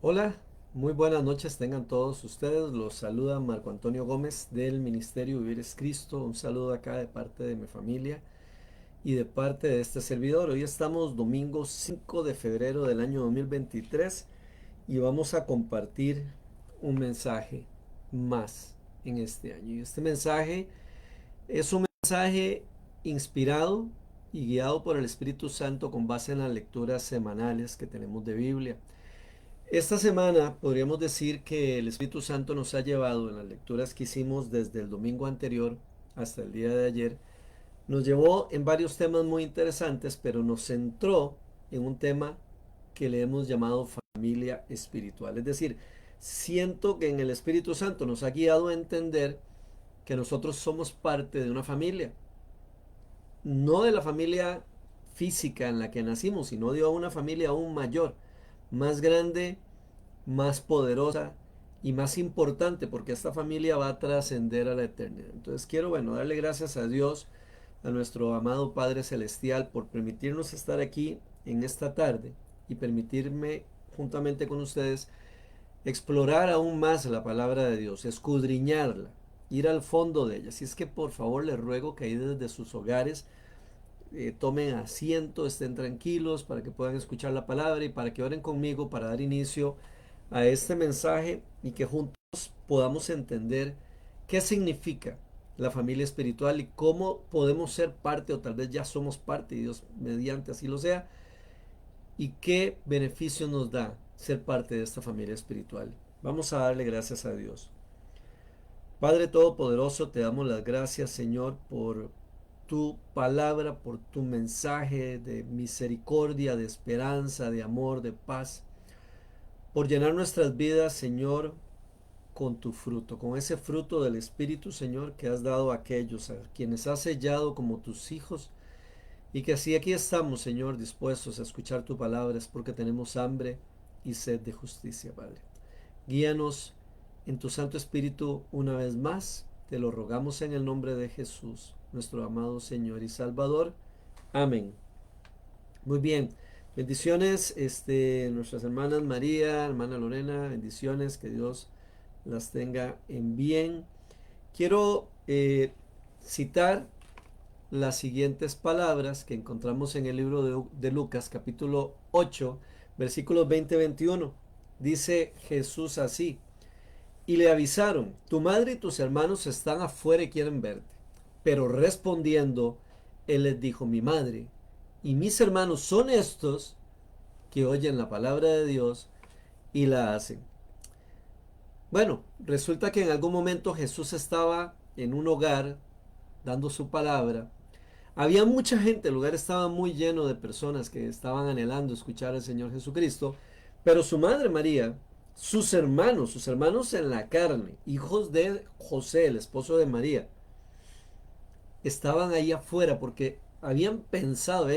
Hola, muy buenas noches tengan todos ustedes. Los saluda Marco Antonio Gómez del Ministerio Vivir es Cristo. Un saludo acá de parte de mi familia y de parte de este servidor. Hoy estamos domingo 5 de febrero del año 2023 y vamos a compartir un mensaje más en este año. Y este mensaje es un mensaje inspirado y guiado por el Espíritu Santo con base en las lecturas semanales que tenemos de Biblia. Esta semana podríamos decir que el Espíritu Santo nos ha llevado en las lecturas que hicimos desde el domingo anterior hasta el día de ayer. Nos llevó en varios temas muy interesantes, pero nos centró en un tema que le hemos llamado familia espiritual. Es decir, siento que en el Espíritu Santo nos ha guiado a entender que nosotros somos parte de una familia. No de la familia física en la que nacimos, sino de una familia aún mayor, más grande, más poderosa y más importante, porque esta familia va a trascender a la eternidad. Entonces quiero, bueno, darle gracias a Dios, a nuestro amado Padre Celestial, por permitirnos estar aquí en esta tarde y permitirme, juntamente con ustedes, explorar aún más la palabra de Dios, escudriñarla, ir al fondo de ella. Así es que por favor les ruego que ahí desde sus hogares tomen asiento, estén tranquilos para que puedan escuchar la palabra y para que oren conmigo para dar inicio a este mensaje y que juntos podamos entender qué significa la familia espiritual y cómo podemos ser parte o tal vez ya somos parte y Dios mediante así lo sea y qué beneficio nos da ser parte de esta familia espiritual. Vamos a darle gracias a Dios. Padre Todopoderoso, te damos las gracias, Señor, por tu palabra, por tu mensaje de misericordia, de esperanza, de amor, de paz, por llenar nuestras vidas, Señor, con tu fruto, con ese fruto del Espíritu, Señor, que has dado a aquellos a quienes has sellado como tus hijos, y que así aquí estamos, Señor, dispuestos a escuchar tu palabra, es porque tenemos hambre y sed de justicia, Padre. Guíanos en tu Santo Espíritu una vez más. Te lo rogamos en el nombre de Jesús, nuestro amado Señor y Salvador. Amén. Muy bien. Bendiciones, nuestras hermanas María, hermana Lorena, bendiciones, que Dios las tenga en bien. Quiero citar las siguientes palabras que encontramos en el libro de Lucas, capítulo 8, versículos 20-21. Dice Jesús así: y le avisaron, tu madre y tus hermanos están afuera y quieren verte. Pero respondiendo, él les dijo, mi madre y mis hermanos son estos que oyen la palabra de Dios y la hacen. Bueno, resulta que en algún momento Jesús estaba en un hogar dando su palabra. Había mucha gente, el lugar estaba muy lleno de personas que estaban anhelando escuchar al Señor Jesucristo, pero su madre María, sus hermanos en la carne, hijos de José, el esposo de María, estaban ahí afuera porque habían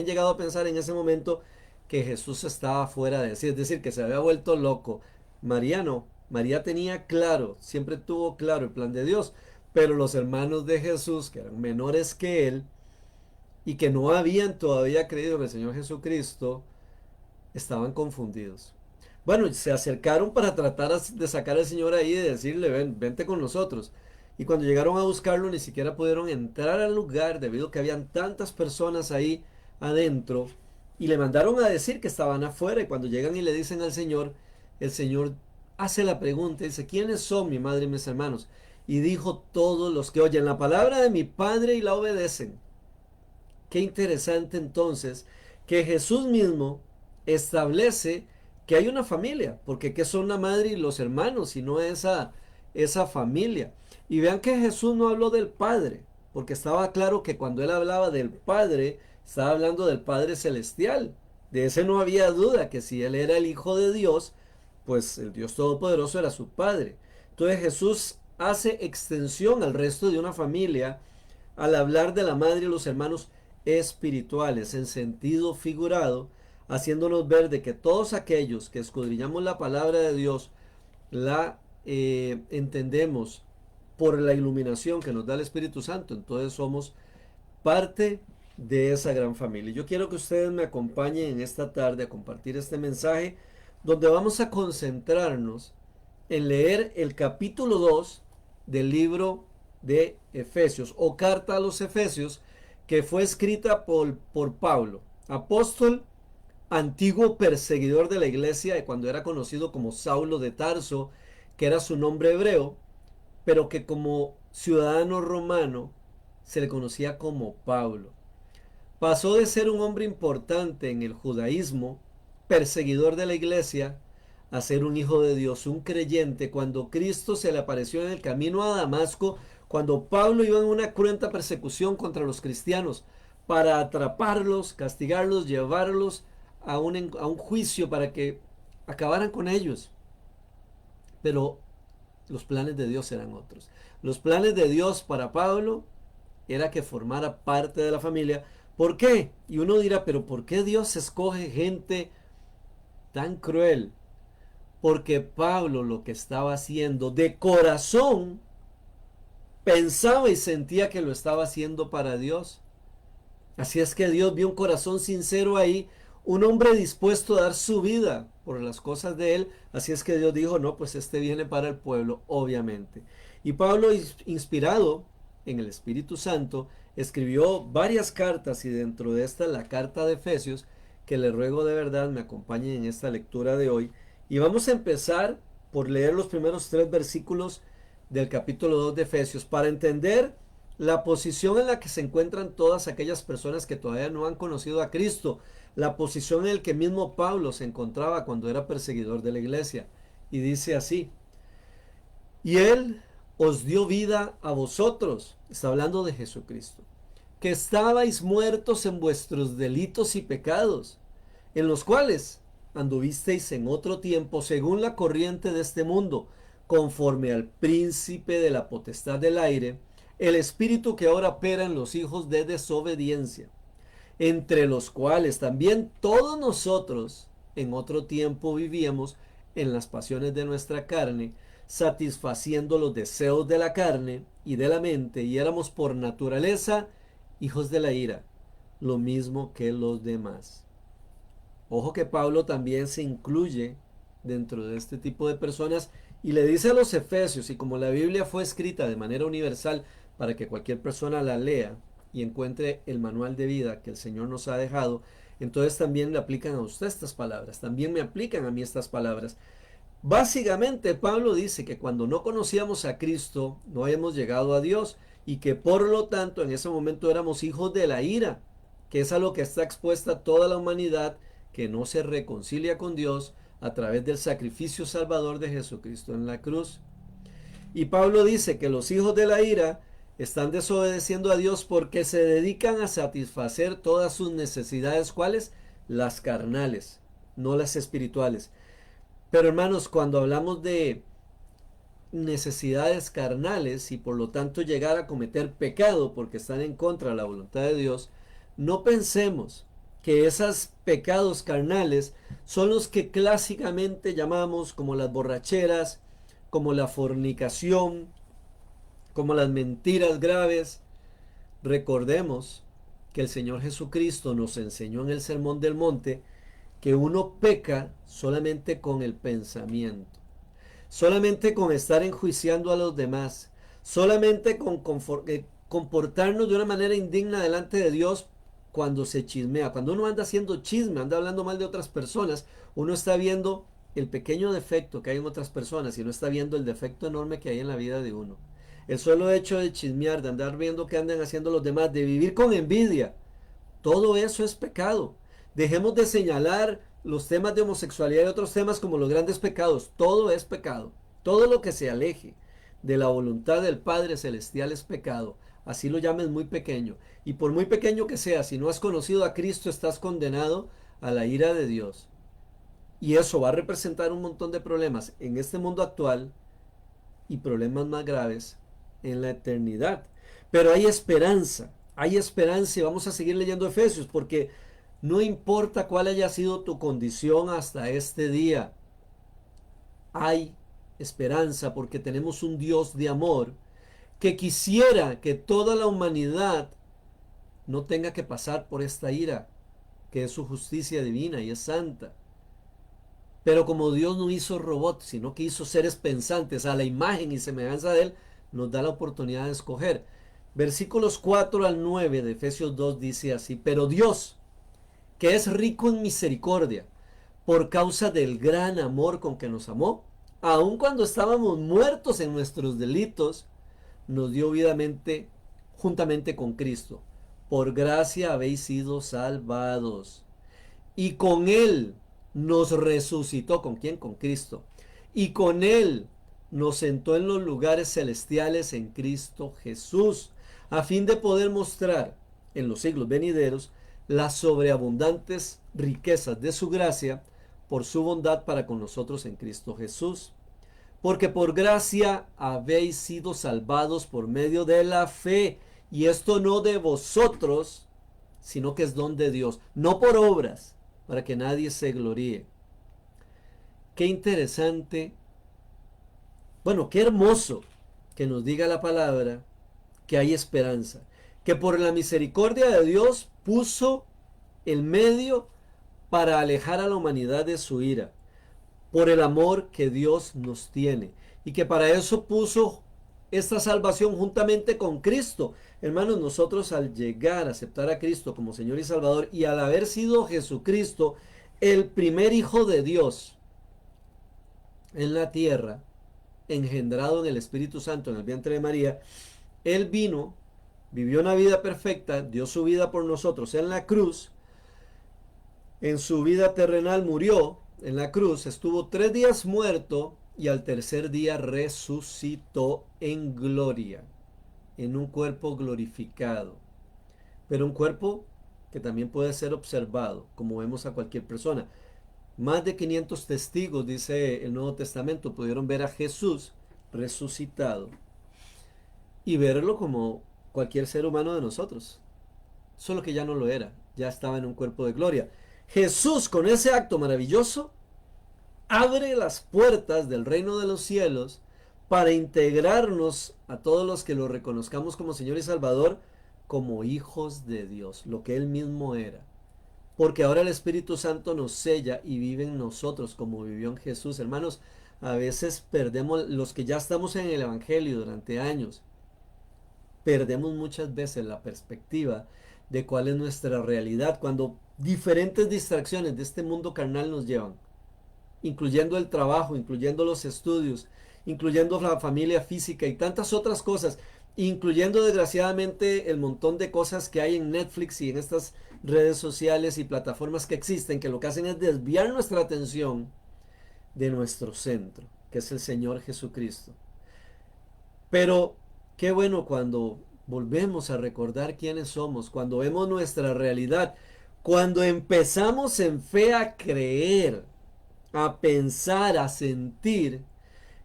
llegado a pensar en ese momento que Jesús estaba fuera de sí, es decir, que se había vuelto loco. María no, María tenía claro, siempre tuvo claro el plan de Dios, pero los hermanos de Jesús, que eran menores que él, y que no habían todavía creído en el Señor Jesucristo, estaban confundidos. Bueno, se acercaron para tratar de sacar al Señor ahí y de decirle, ven, vente con nosotros. Y cuando llegaron a buscarlo, ni siquiera pudieron entrar al lugar debido a que habían tantas personas ahí adentro. Y le mandaron a decir que estaban afuera. Y cuando llegan y le dicen al Señor, el Señor hace la pregunta, dice, ¿quiénes son mi madre y mis hermanos? Y dijo, todos los que oyen la palabra de mi Padre y la obedecen. Qué interesante entonces que Jesús mismo establece que hay una familia, porque ¿qué son la madre y los hermanos, sino esa familia? Y vean que Jesús no habló del Padre, porque estaba claro que cuando él hablaba del Padre, estaba hablando del Padre Celestial. De ese no había duda, que si él era el Hijo de Dios, pues el Dios Todopoderoso era su Padre. Entonces Jesús hace extensión al resto de una familia al hablar de la madre y los hermanos espirituales en sentido figurado, haciéndonos ver de que todos aquellos que escudriñamos la palabra de Dios, la entendemos por la iluminación que nos da el Espíritu Santo, entonces somos parte de esa gran familia. Yo quiero que ustedes me acompañen en esta tarde a compartir este mensaje donde vamos a concentrarnos en leer el capítulo 2 del libro de Efesios o carta a los Efesios, que fue escrita por Pablo, apóstol, antiguo perseguidor de la iglesia cuando era conocido como Saulo de Tarso, que era su nombre hebreo, pero que como ciudadano romano se le conocía como Pablo. Pasó de ser un hombre importante en el judaísmo, perseguidor de la iglesia, a ser un hijo de Dios, un creyente, cuando Cristo se le apareció en el camino a Damasco, cuando Pablo iba en una cruenta persecución contra los cristianos para atraparlos, castigarlos, llevarlos a un juicio para que acabaran con ellos. Pero los planes de Dios eran otros. Los planes de Dios para Pablo era que formara parte de la familia. ¿Por qué? Y uno dirá, pero ¿por qué Dios escoge gente tan cruel? Porque Pablo lo que estaba haciendo de corazón pensaba y sentía que lo estaba haciendo para Dios. Así es que Dios vio un corazón sincero ahí, un hombre dispuesto a dar su vida por las cosas de él. Así es que Dios dijo, no, pues este viene para el pueblo, obviamente. Y Pablo, inspirado en el Espíritu Santo, escribió varias cartas y dentro de esta la carta de Efesios, que le ruego de verdad me acompañen en esta lectura de hoy. Y vamos a empezar por leer los primeros 3 versículos del capítulo 2 de Efesios para entender la posición en la que se encuentran todas aquellas personas que todavía no han conocido a Cristo, la posición en la que mismo Pablo se encontraba cuando era perseguidor de la iglesia. Y dice así, y Él os dio vida a vosotros, está hablando de Jesucristo, que estabais muertos en vuestros delitos y pecados, en los cuales anduvisteis en otro tiempo según la corriente de este mundo, conforme al príncipe de la potestad del aire, el espíritu que ahora opera en los hijos de desobediencia, entre los cuales también todos nosotros en otro tiempo vivíamos en las pasiones de nuestra carne, satisfaciendo los deseos de la carne y de la mente, y éramos por naturaleza hijos de la ira, lo mismo que los demás. Ojo que Pablo también se incluye dentro de este tipo de personas y le dice a los efesios, y como la Biblia fue escrita de manera universal para que cualquier persona la lea y encuentre el manual de vida que el Señor nos ha dejado, entonces también le aplican a usted estas palabras, también me aplican a mí estas palabras. Básicamente Pablo dice que cuando no conocíamos a Cristo no habíamos llegado a Dios y que por lo tanto en ese momento éramos hijos de la ira, que es a lo que está expuesta toda la humanidad que no se reconcilia con Dios a través del sacrificio salvador de Jesucristo en la cruz. Y Pablo dice que los hijos de la ira están desobedeciendo a Dios porque se dedican a satisfacer todas sus necesidades, ¿cuáles? Las carnales, no las espirituales. Pero hermanos, cuando hablamos de necesidades carnales y por lo tanto llegar a cometer pecado porque están en contra de la voluntad de Dios, no pensemos que esos pecados carnales son los que clásicamente llamamos como las borracheras, como la fornicación, como las mentiras graves. Recordemos que el Señor Jesucristo nos enseñó en el Sermón del Monte que uno peca solamente con el pensamiento, solamente con estar enjuiciando a los demás, solamente con comportarnos de una manera indigna delante de Dios cuando se chismea. Cuando uno anda haciendo chisme, anda hablando mal de otras personas, uno está viendo el pequeño defecto que hay en otras personas y no está viendo el defecto enorme que hay en la vida de uno. El solo hecho de chismear, de andar viendo qué andan haciendo los demás, de vivir con envidia, todo eso es pecado. Dejemos de señalar los temas de homosexualidad y otros temas como los grandes pecados. Todo es pecado. Todo lo que se aleje de la voluntad del Padre Celestial es pecado. Así lo llames muy pequeño. Y por muy pequeño que sea, si no has conocido a Cristo, estás condenado a la ira de Dios. Y eso va a representar un montón de problemas en este mundo actual y problemas más graves en la eternidad. Pero hay esperanza y vamos a seguir leyendo Efesios porque no importa cuál haya sido tu condición hasta este día, hay esperanza porque tenemos un Dios de amor que quisiera que toda la humanidad no tenga que pasar por esta ira, que es su justicia divina y es santa. Pero como Dios no hizo robots, sino que hizo seres pensantes a la imagen y semejanza de Él, nos da la oportunidad de escoger. Versículos 4 al 9 de Efesios 2 dice así: pero Dios, que es rico en misericordia, por causa del gran amor con que nos amó, aun cuando estábamos muertos en nuestros delitos, nos dio juntamente con Cristo. Por gracia habéis sido salvados. Y con Él nos resucitó. ¿Con quién? Con Cristo. Y con Él nos sentó en los lugares celestiales en Cristo Jesús, a fin de poder mostrar en los siglos venideros las sobreabundantes riquezas de su gracia por su bondad para con nosotros en Cristo Jesús. Porque por gracia habéis sido salvados por medio de la fe, y esto no de vosotros, sino que es don de Dios, no por obras, para que nadie se gloríe. Qué interesante, bueno, qué hermoso que nos diga la palabra que hay esperanza, que por la misericordia de Dios puso el medio para alejar a la humanidad de su ira, por el amor que Dios nos tiene, y que para eso puso esta salvación juntamente con Cristo. Hermanos, nosotros al llegar a aceptar a Cristo como Señor y Salvador, y al haber sido Jesucristo el primer Hijo de Dios en la tierra, engendrado en el Espíritu Santo en el vientre de María, Él vino, vivió una vida perfecta, dio su vida por nosotros en la cruz, en su vida terrenal murió en la cruz, estuvo 3 días muerto y al tercer día resucitó en gloria, en un cuerpo glorificado, pero un cuerpo que también puede ser observado, como vemos a cualquier persona. Más de 500 testigos, dice el Nuevo Testamento, pudieron ver a Jesús resucitado y verlo como cualquier ser humano de nosotros, solo que ya no lo era, ya estaba en un cuerpo de gloria. Jesús, con ese acto maravilloso, abre las puertas del reino de los cielos para integrarnos a todos los que lo reconozcamos como Señor y Salvador, como hijos de Dios, lo que Él mismo era. Porque ahora el Espíritu Santo nos sella y vive en nosotros como vivió en Jesús. Hermanos, a veces perdemos, los que ya estamos en el Evangelio durante años, perdemos muchas veces la perspectiva de cuál es nuestra realidad cuando diferentes distracciones de este mundo carnal nos llevan, incluyendo el trabajo, incluyendo los estudios, incluyendo la familia física y tantas otras cosas, incluyendo desgraciadamente el montón de cosas que hay en Netflix y en estas redes sociales y plataformas que existen, que lo que hacen es desviar nuestra atención de nuestro centro, que es el Señor Jesucristo. Pero qué bueno cuando volvemos a recordar quiénes somos, cuando vemos nuestra realidad, cuando empezamos en fe a creer, a pensar, a sentir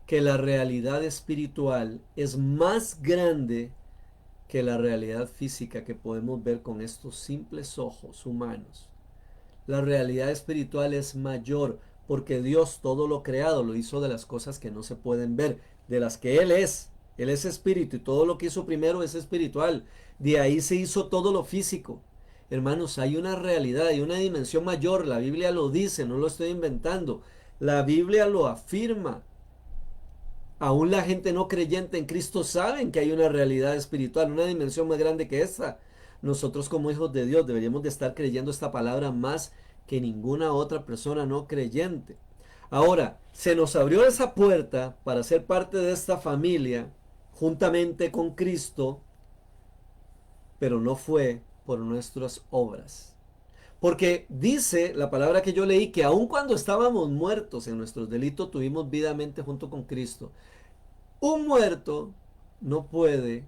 que la realidad espiritual es más grande que la realidad física que podemos ver con estos simples ojos humanos. La realidad espiritual es mayor porque Dios todo lo creado lo hizo de las cosas que no se pueden ver, de las que Él es. Él es espíritu y todo lo que hizo primero es espiritual. De ahí se hizo todo lo físico. Hermanos, hay una realidad, hay una dimensión mayor. La Biblia lo dice, no lo estoy inventando. La Biblia lo afirma. Aún la gente no creyente en Cristo saben que hay una realidad espiritual, una dimensión más grande que esta. Nosotros como hijos de Dios deberíamos de estar creyendo esta palabra más que ninguna otra persona no creyente. Ahora, se nos abrió esa puerta para ser parte de esta familia juntamente con Cristo, pero no fue por nuestras obras. Porque dice la palabra que yo leí que aun cuando estábamos muertos en nuestros delitos, tuvimos vidamente junto con Cristo. Un muerto no puede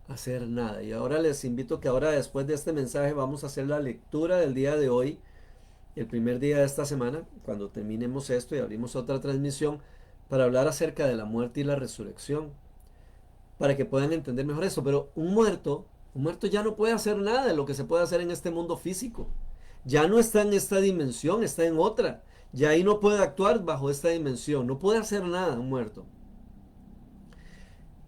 hacer nada. Y ahora les invito que ahora después de este mensaje vamos a hacer la lectura del día de hoy, el primer día de esta semana, cuando terminemos esto y abrimos otra transmisión para hablar acerca de la muerte y la resurrección, para que puedan entender mejor esto. Pero un muerto ya no puede hacer nada de lo que se puede hacer en este mundo físico. Ya no está en esta dimensión, está en otra. Ya ahí no puede actuar bajo esta dimensión, no puede hacer nada un muerto.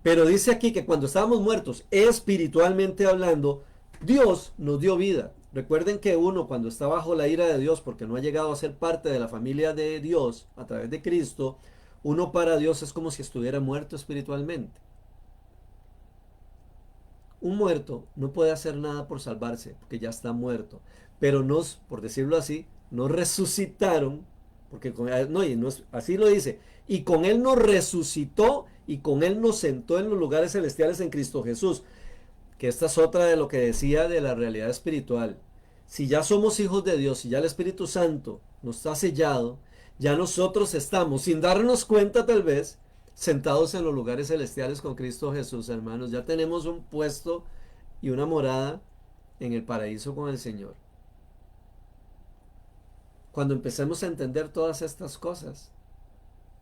Pero dice aquí que cuando estábamos muertos, espiritualmente hablando, Dios nos dio vida. Recuerden que uno cuando está bajo la ira de Dios porque no ha llegado a ser parte de la familia de Dios a través de Cristo, uno para Dios es como si estuviera muerto espiritualmente. Un muerto no puede hacer nada por salvarse porque ya está muerto. Pero nos, por decirlo así, nos resucitaron, porque no, así lo dice, y con Él nos resucitó y con Él nos sentó en los lugares celestiales en Cristo Jesús. Que esta es otra de lo que decía de la realidad espiritual. Si ya somos hijos de Dios, si ya el Espíritu Santo nos ha sellado, ya nosotros estamos, sin darnos cuenta tal vez, sentados en los lugares celestiales con Cristo Jesús, hermanos. Ya tenemos un puesto y una morada en el paraíso con el Señor. Cuando empecemos a entender todas estas cosas,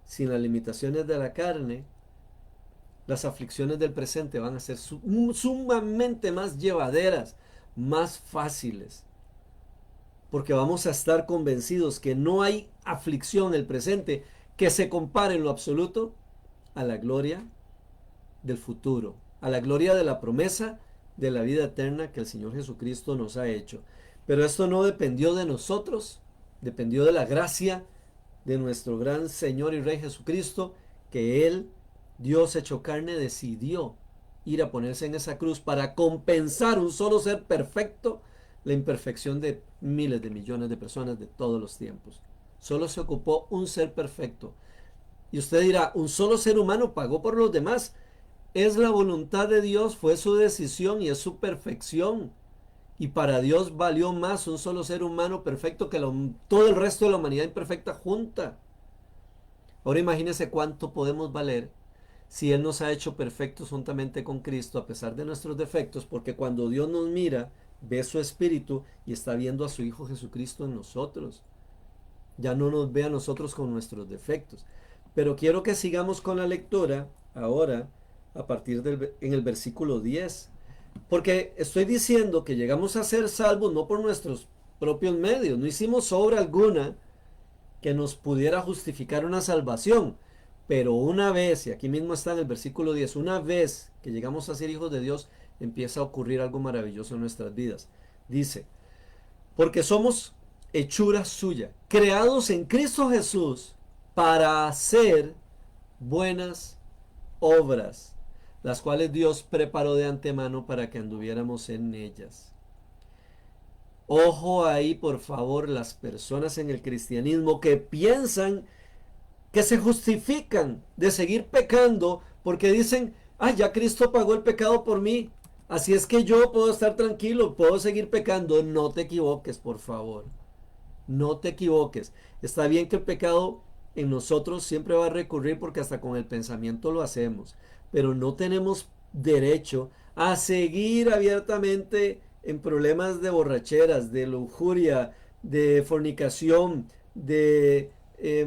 sin las limitaciones de la carne, las aflicciones del presente van a ser sumamente más llevaderas, más fáciles. Porque vamos a estar convencidos que no hay aflicción en el presente que se compare en lo absoluto a la gloria del futuro, a la gloria de la promesa de la vida eterna que el Señor Jesucristo nos ha hecho. Pero esto no dependió de nosotros, dependió de la gracia de nuestro gran Señor y Rey Jesucristo, que Él, Dios hecho carne, decidió ir a ponerse en esa cruz para compensar un solo ser perfecto la imperfección de miles de millones de personas de todos los tiempos. Solo se ocupó un ser perfecto. Y usted dirá, un solo ser humano pagó por los demás. Es la voluntad de Dios, fue su decisión y es su perfección. Y para Dios valió más un solo ser humano perfecto que todo el resto de la humanidad imperfecta junta. Ahora imagínese cuánto podemos valer si Él nos ha hecho perfectos juntamente con Cristo a pesar de nuestros defectos, porque cuando Dios nos mira, ve su Espíritu y está viendo a su Hijo Jesucristo en nosotros. Ya no nos ve a nosotros con nuestros defectos. Pero quiero que sigamos con la lectura ahora a partir en el versículo 10. Porque estoy diciendo que llegamos a ser salvos no por nuestros propios medios. No hicimos obra alguna que nos pudiera justificar una salvación. Pero una vez, y aquí mismo está en el versículo 10, una vez que llegamos a ser hijos de Dios, empieza a ocurrir algo maravilloso en nuestras vidas. Dice, porque somos hechura suya, creados en Cristo Jesús para hacer buenas obras, las cuales Dios preparó de antemano para que anduviéramos en ellas. Ojo ahí, por favor, las personas en el cristianismo que piensan que se justifican de seguir pecando porque dicen, ah, ya Cristo pagó el pecado por mí, así es que yo puedo estar tranquilo, puedo seguir pecando. No te equivoques, por favor. No te equivoques. Está bien que el pecado en nosotros siempre va a recurrir porque hasta con el pensamiento lo hacemos, pero no tenemos derecho a seguir abiertamente en problemas de borracheras, de lujuria, de fornicación, de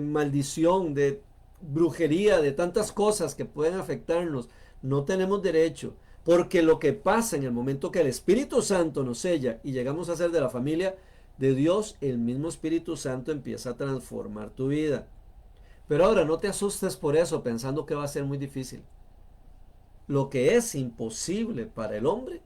maldición, de brujería, de tantas cosas que pueden afectarnos. No tenemos derecho, porque lo que pasa en el momento que el Espíritu Santo nos sella y llegamos a ser de la familia de Dios, el mismo Espíritu Santo empieza a transformar tu vida. Pero ahora no te asustes por eso pensando que va a ser muy difícil. Lo que es imposible para el hombre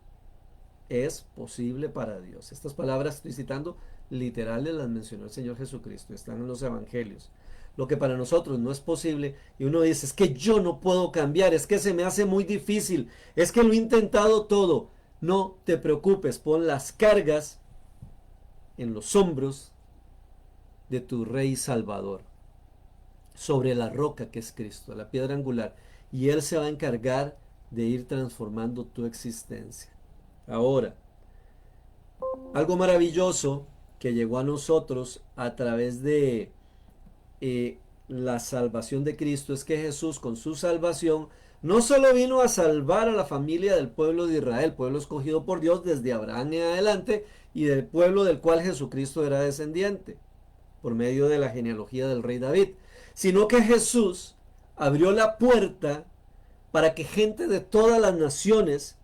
es posible para Dios. Estas palabras estoy citando literales, las mencionó el Señor Jesucristo, están en los evangelios. Lo que para nosotros no es posible, y uno dice, es que yo no puedo cambiar, es que se me hace muy difícil, es que lo he intentado todo. No te preocupes, pon las cargas en los hombros de tu Rey Salvador, sobre la roca que es Cristo, la piedra angular, y Él se va a encargar de ir transformando tu existencia. Ahora, algo maravilloso que llegó a nosotros a través de la salvación de Cristo es que Jesús con su salvación no solo vino a salvar a la familia del pueblo de Israel, pueblo escogido por Dios desde Abraham en adelante y del pueblo del cual Jesucristo era descendiente por medio de la genealogía del rey David, sino que Jesús abrió la puerta para que gente de todas las naciones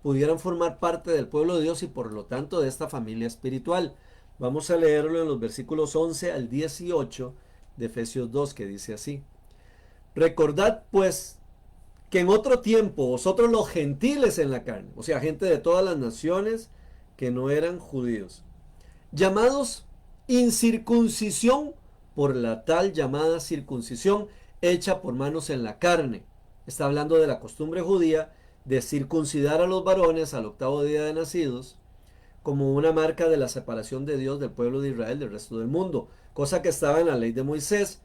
pudieran formar parte del pueblo de Dios y por lo tanto de esta familia espiritual. Vamos a leerlo en los versículos 11 al 18 de Efesios 2, que dice así: recordad pues que en otro tiempo vosotros los gentiles en la carne, o sea, gente de todas las naciones, que no eran judíos, llamados incircuncisión por la tal llamada circuncisión hecha por manos en la carne. Está hablando de la costumbre judía de circuncidar a los varones al octavo día de nacidos como una marca de la separación de Dios del pueblo de Israel del resto del mundo, cosa que estaba en la ley de Moisés,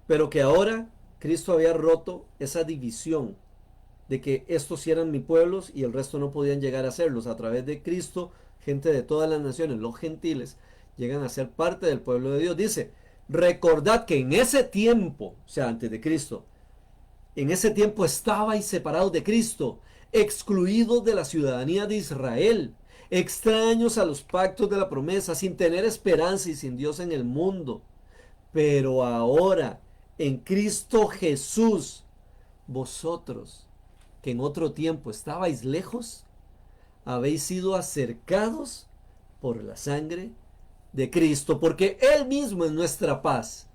pero que ahora Cristo había roto esa división de que estos sí eran mi pueblos y el resto no podían llegar a serlos. A través de Cristo, gente de todas las naciones, los gentiles, llegan a ser parte del pueblo de Dios. Dice, recordad que en ese tiempo, o sea, antes de Cristo, en ese tiempo estabais separados de Cristo, excluidos de la ciudadanía de Israel, extraños a los pactos de la promesa, sin tener esperanza y sin Dios en el mundo. Pero ahora, en Cristo Jesús, vosotros, que en otro tiempo estabais lejos, habéis sido acercados por la sangre de Cristo, porque Él mismo es nuestra paz,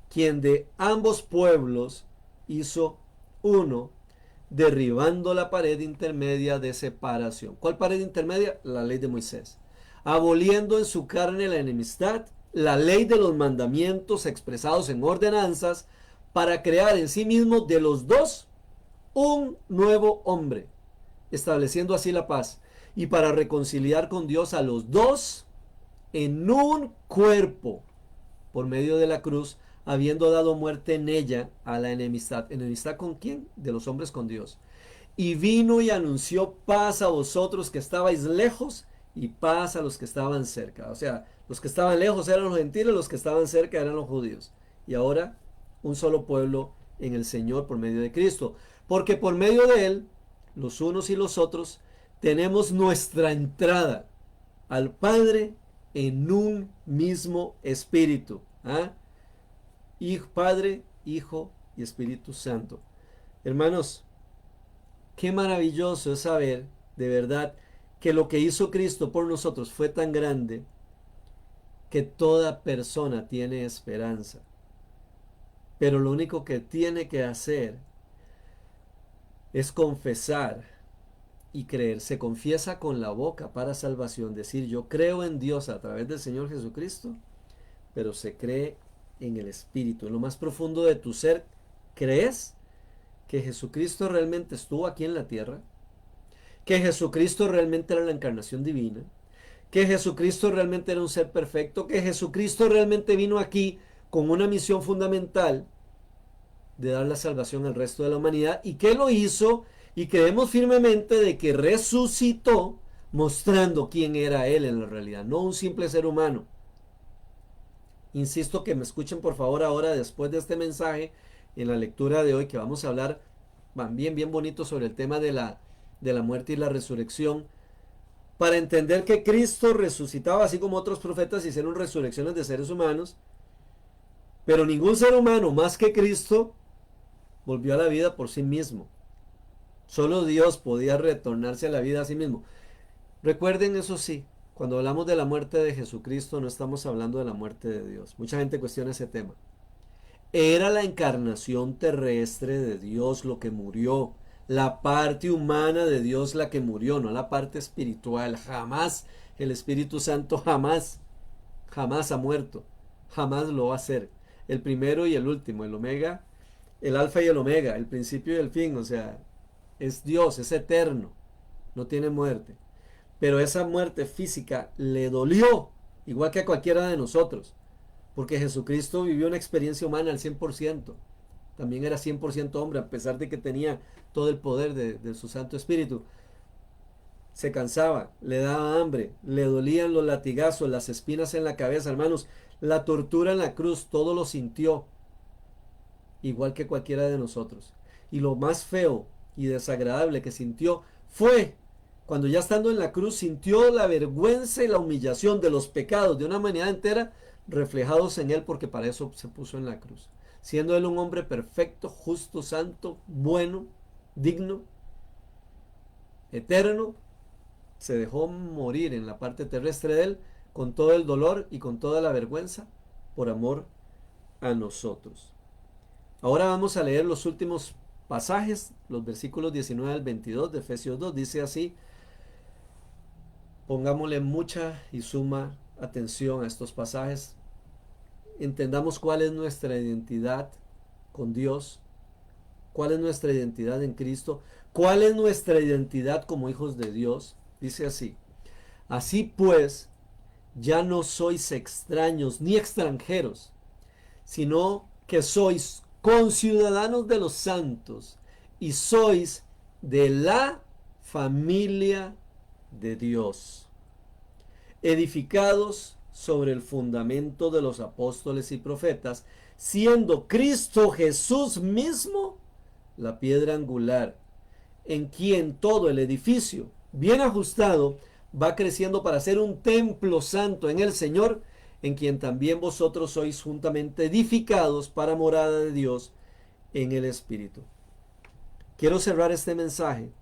quien de ambos pueblos hizo uno, derribando la pared intermedia de separación. ¿Cuál pared intermedia? La ley de Moisés. Aboliendo en su carne la enemistad, la ley de los mandamientos expresados en ordenanzas, para crear en sí mismo de los dos un nuevo hombre, estableciendo así la paz, y para reconciliar con Dios a los dos en un cuerpo, por medio de la cruz, habiendo dado muerte en ella a la enemistad. ¿Enemistad con quién? De los hombres con Dios. Y vino y anunció paz a vosotros que estabais lejos y paz a los que estaban cerca. O sea, los que estaban lejos eran los gentiles, los que estaban cerca eran los judíos. Y ahora un solo pueblo en el Señor por medio de Cristo. Porque por medio de Él, los unos y los otros, tenemos nuestra entrada al Padre en un mismo espíritu. ¿Ah? Padre, Hijo y Espíritu Santo. Hermanos, qué maravilloso es saber, de verdad, que lo que hizo Cristo por nosotros fue tan grande que toda persona tiene esperanza. Pero lo único que tiene que hacer es confesar y creer. Se confiesa con la boca para salvación, decir yo creo en Dios a través del Señor Jesucristo, pero se cree en el Espíritu, en lo más profundo de tu ser. ¿Crees que Jesucristo realmente estuvo aquí en la tierra? ¿Que Jesucristo realmente era la encarnación divina? ¿Que Jesucristo realmente era un ser perfecto? ¿Que Jesucristo realmente vino aquí con una misión fundamental de dar la salvación al resto de la humanidad? ¿Y que lo hizo? Y creemos firmemente de que resucitó, mostrando quién era Él en la realidad, no un simple ser humano. Insisto que me escuchen por favor ahora, después de este mensaje, en la lectura de hoy, que vamos a hablar bien bonito sobre el tema de la muerte y la resurrección, para entender que Cristo resucitaba, así como otros profetas hicieron resurrecciones de seres humanos, pero ningún ser humano más que Cristo volvió a la vida por sí mismo. Solo Dios podía retornarse a la vida a sí mismo. Recuerden, eso sí, cuando hablamos de la muerte de Jesucristo no estamos hablando de la muerte de Dios. Mucha gente cuestiona ese tema. Era la encarnación terrestre de Dios lo que murió. La parte humana de Dios la que murió, no la parte espiritual. Jamás el Espíritu Santo jamás ha muerto. Jamás lo va a hacer. El primero y el último, el omega, el alfa y el omega, el principio y el fin. O sea, es Dios, es eterno. No tiene muerte. Pero esa muerte física le dolió, igual que a cualquiera de nosotros. Porque Jesucristo vivió una experiencia humana al 100%. También era 100% hombre, a pesar de que tenía todo el poder de su Santo Espíritu. Se cansaba, le daba hambre, le dolían los latigazos, las espinas en la cabeza, hermanos. La tortura en la cruz, todo lo sintió, igual que cualquiera de nosotros. Y lo más feo y desagradable que sintió fue cuando ya estando en la cruz sintió la vergüenza y la humillación de los pecados de una humanidad entera reflejados en él, porque para eso se puso en la cruz. Siendo él un hombre perfecto, justo, santo, bueno, digno, eterno, se dejó morir en la parte terrestre de él con todo el dolor y con toda la vergüenza por amor a nosotros. Ahora vamos a leer los últimos pasajes, los versículos 19 al 22 de Efesios 2. Dice así: Pongámosle mucha y suma atención a estos pasajes. Entendamos cuál es nuestra identidad con Dios, cuál es nuestra identidad en Cristo, cuál es nuestra identidad como hijos de Dios. Dice así: así pues, ya no sois extraños ni extranjeros, sino que sois conciudadanos de los santos y sois de la familia de Dios, edificados sobre el fundamento de los apóstoles y profetas, siendo Cristo Jesús mismo la piedra angular, en quien todo el edificio, bien ajustado, va creciendo para ser un templo santo en el Señor, en quien también vosotros sois juntamente edificados para morada de Dios en el Espíritu. Quiero cerrar este mensaje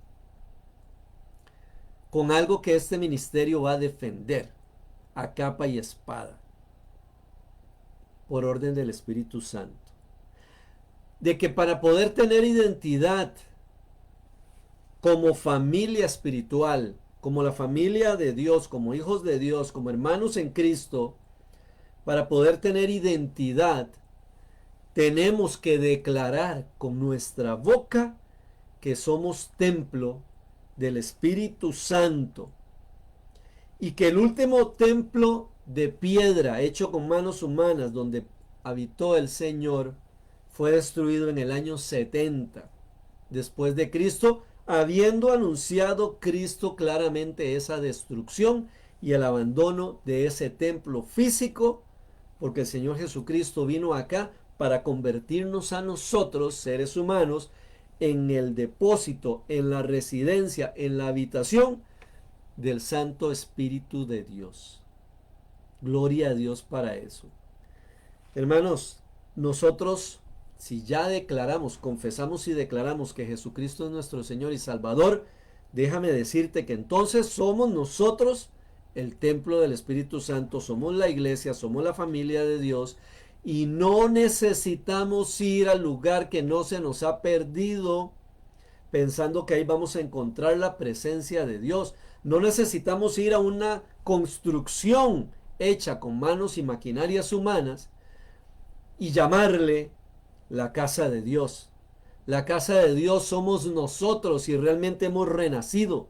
con algo que este ministerio va a defender a capa y espada, por orden del Espíritu Santo. De que para poder tener identidad como familia espiritual, como la familia de Dios, como hijos de Dios, como hermanos en Cristo, para poder tener identidad, tenemos que declarar con nuestra boca que somos templo del Espíritu Santo y que el último templo de piedra hecho con manos humanas donde habitó el Señor fue destruido en el año 70 después de Cristo, habiendo anunciado Cristo claramente esa destrucción y el abandono de ese templo físico, porque el Señor Jesucristo vino acá para convertirnos a nosotros, seres humanos, en el depósito, en la residencia, en la habitación del Santo Espíritu de Dios. Gloria a Dios para eso. Hermanos, nosotros, si ya declaramos, confesamos y declaramos que Jesucristo es nuestro Señor y Salvador, déjame decirte que entonces somos nosotros el templo del Espíritu Santo, somos la iglesia, somos la familia de Dios y no necesitamos ir al lugar que no se nos ha perdido pensando que ahí vamos a encontrar la presencia de Dios. No necesitamos ir a una construcción hecha con manos y maquinarias humanas y llamarle la casa de Dios. La casa de Dios somos nosotros y realmente hemos renacido,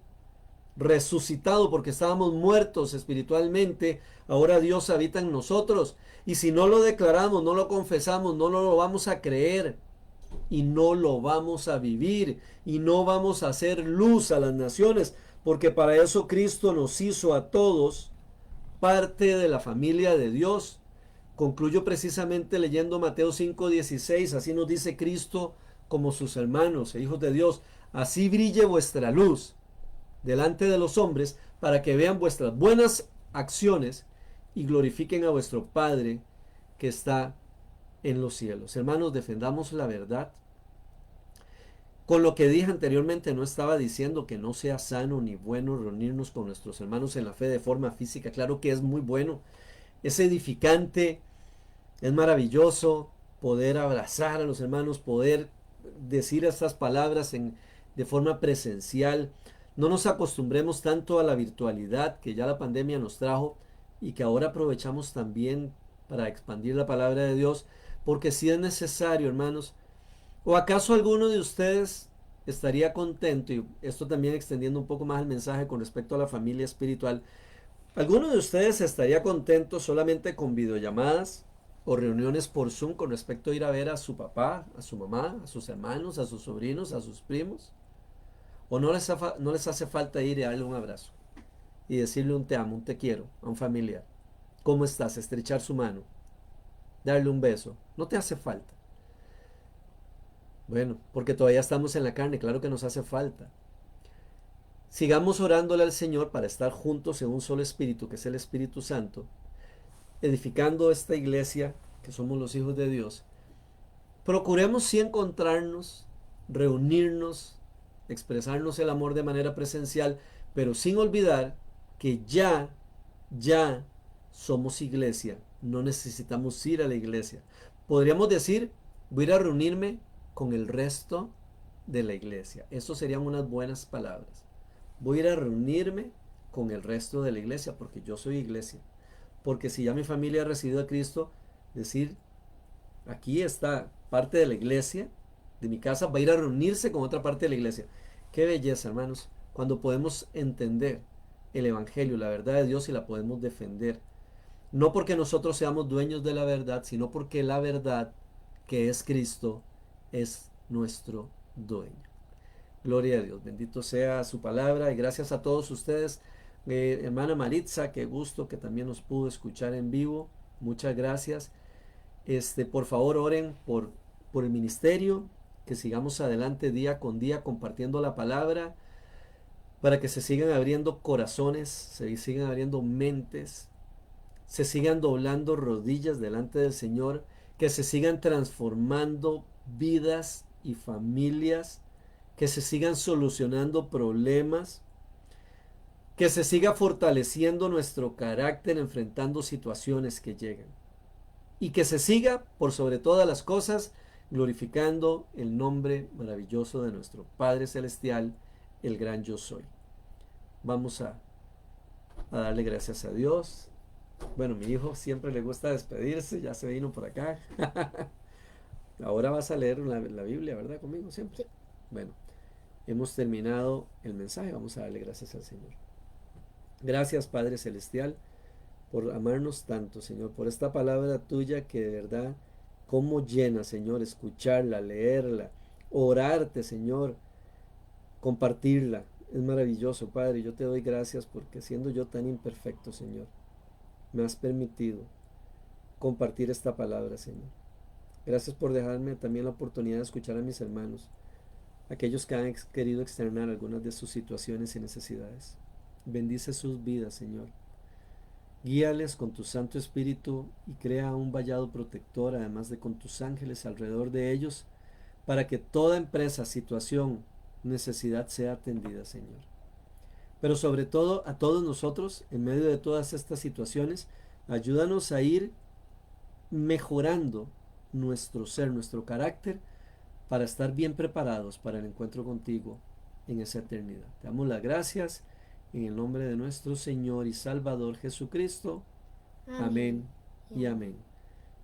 resucitado porque estábamos muertos espiritualmente. Ahora Dios habita en nosotros y si no lo declaramos, no lo confesamos, no lo vamos a creer y no lo vamos a vivir y no vamos a hacer luz a las naciones, porque para eso Cristo nos hizo a todos parte de la familia de Dios. Concluyo precisamente leyendo Mateo 5:16, así nos dice Cristo como sus hermanos e hijos de Dios: así brille vuestra luz delante de los hombres, para que vean vuestras buenas acciones y glorifiquen a vuestro Padre que está en los cielos. Hermanos, defendamos la verdad. Con lo que dije anteriormente, no estaba diciendo que no sea sano ni bueno reunirnos con nuestros hermanos en la fe de forma física. Claro que es muy bueno, es edificante, es maravilloso poder abrazar a los hermanos, poder decir estas palabras de forma presencial. No nos acostumbremos tanto a la virtualidad que ya la pandemia nos trajo y que ahora aprovechamos también para expandir la palabra de Dios, porque si es necesario, hermanos. ¿O acaso alguno de ustedes estaría contento, y esto también extendiendo un poco más el mensaje con respecto a la familia espiritual, alguno de ustedes estaría contento solamente con videollamadas o reuniones por Zoom con respecto a ir a ver a su papá, a su mamá, a sus hermanos, a sus sobrinos, a sus primos? ¿O no les hace falta ir y darle un abrazo y decirle un te amo, un te quiero a un familiar? ¿Cómo estás? Estrechar su mano, darle un beso. ¿No te hace falta? Bueno, porque todavía estamos en la carne, claro que nos hace falta. Sigamos orándole al Señor para estar juntos en un solo espíritu, que es el Espíritu Santo, edificando esta iglesia, que somos los hijos de Dios. Procuremos sí encontrarnos, reunirnos, expresarnos el amor de manera presencial, pero sin olvidar que ya somos iglesia, no necesitamos ir a la iglesia. Podríamos decir, voy a ir a reunirme con el resto de la iglesia. Eso serían unas buenas palabras. Voy a ir a reunirme con el resto de la iglesia, porque yo soy iglesia. Porque si ya mi familia ha recibido a Cristo, decir, aquí está parte de la iglesia, de mi casa, va a ir a reunirse con otra parte de la iglesia. Qué belleza, hermanos, cuando podemos entender el Evangelio, la verdad de Dios y la podemos defender. No porque nosotros seamos dueños de la verdad, sino porque la verdad, que es Cristo, es nuestro dueño. Gloria a Dios, bendito sea su palabra y gracias a todos ustedes. Hermana Maritza, qué gusto que también nos pudo escuchar en vivo. Muchas gracias. Por favor, oren por el ministerio, que sigamos adelante día con día compartiendo la palabra, para que se sigan abriendo corazones, se sigan abriendo mentes, se sigan doblando rodillas delante del Señor, que se sigan transformando vidas y familias, que se sigan solucionando problemas, que se siga fortaleciendo nuestro carácter enfrentando situaciones que llegan. Y que se siga, por sobre todas las cosas, glorificando el nombre maravilloso de nuestro Padre Celestial, el gran yo soy. Vamos a darle gracias a Dios. Bueno, mi hijo siempre le gusta despedirse, ya se vino por acá. Ahora vas a leer la Biblia, ¿verdad? Conmigo siempre. Sí. Bueno, hemos terminado el mensaje, vamos a darle gracias al Señor. Gracias, Padre Celestial, por amarnos tanto, Señor, por esta palabra tuya que de verdad, cómo llena, Señor, escucharla, leerla, orarte, Señor, compartirla. Es maravilloso, Padre. Yo te doy gracias porque siendo yo tan imperfecto, Señor, me has permitido compartir esta palabra, Señor. Gracias por dejarme también la oportunidad de escuchar a mis hermanos, aquellos que han querido externar algunas de sus situaciones y necesidades. Bendice sus vidas, Señor. Guíales con tu Santo Espíritu y crea un vallado protector, además de con tus ángeles alrededor de ellos, para que toda empresa, situación, necesidad sea atendida, Señor. Pero sobre todo a todos nosotros, en medio de todas estas situaciones, ayúdanos a ir mejorando nuestro ser, nuestro carácter, para estar bien preparados para el encuentro contigo en esa eternidad. Te damos las gracias en el nombre de nuestro Señor y Salvador Jesucristo. Amén y amén.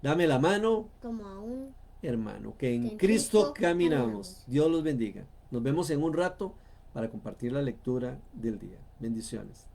Dame la mano, Como aún hermano, que en en Cristo Cristo caminamos. caminamos. Dios los bendiga. Nos vemos en un rato para compartir la lectura del día. Bendiciones.